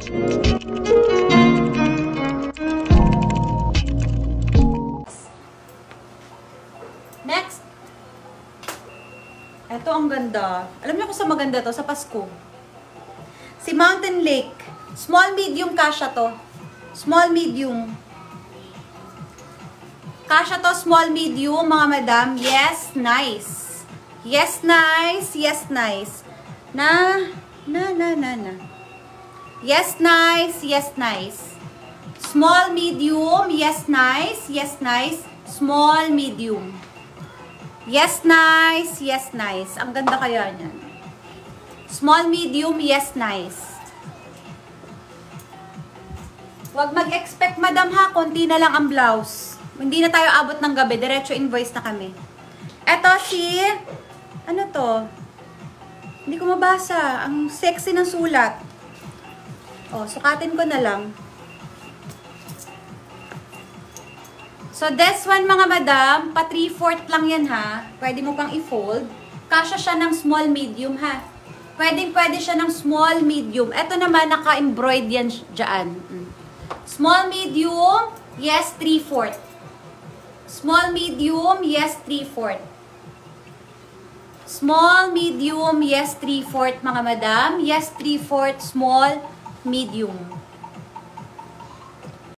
Next. Ito ang ganda. Alam niyo kung sa maganda to? Sa Pasko. Si Mountain Lake. Small, medium, kasha to. Small, medium. Kasha to, small, medium, mga madam. Yes, nice. Yes, nice. Yes, nice. Na. Yes, nice. Yes, nice. Small, medium. Yes, nice. Yes, nice. Small, medium. Yes, nice. Yes, nice. Ang ganda kaya niyan. Small, medium. Yes, nice. Huwag mag-expect, madam ha. Konti na lang ang blouse. Hindi na tayo abot ng gabi. Diretso invoice na kami. Eto si... Ano to? Hindi ko mabasa. Ang sexy ng sulat. O, sukatin ko na lang. So, this one, mga madam, pa 3/4 lang yan, ha? Pwede mo pang i-fold. Kasya siya ng small, medium, ha? Pwede siya ng small, medium. Ito naman, naka-embroid yan dyan. Small, medium, yes, 3/4. Small, medium, yes, 3/4. Small, medium, yes, 3/4, mga madam. Yes, 3/4, small, medium.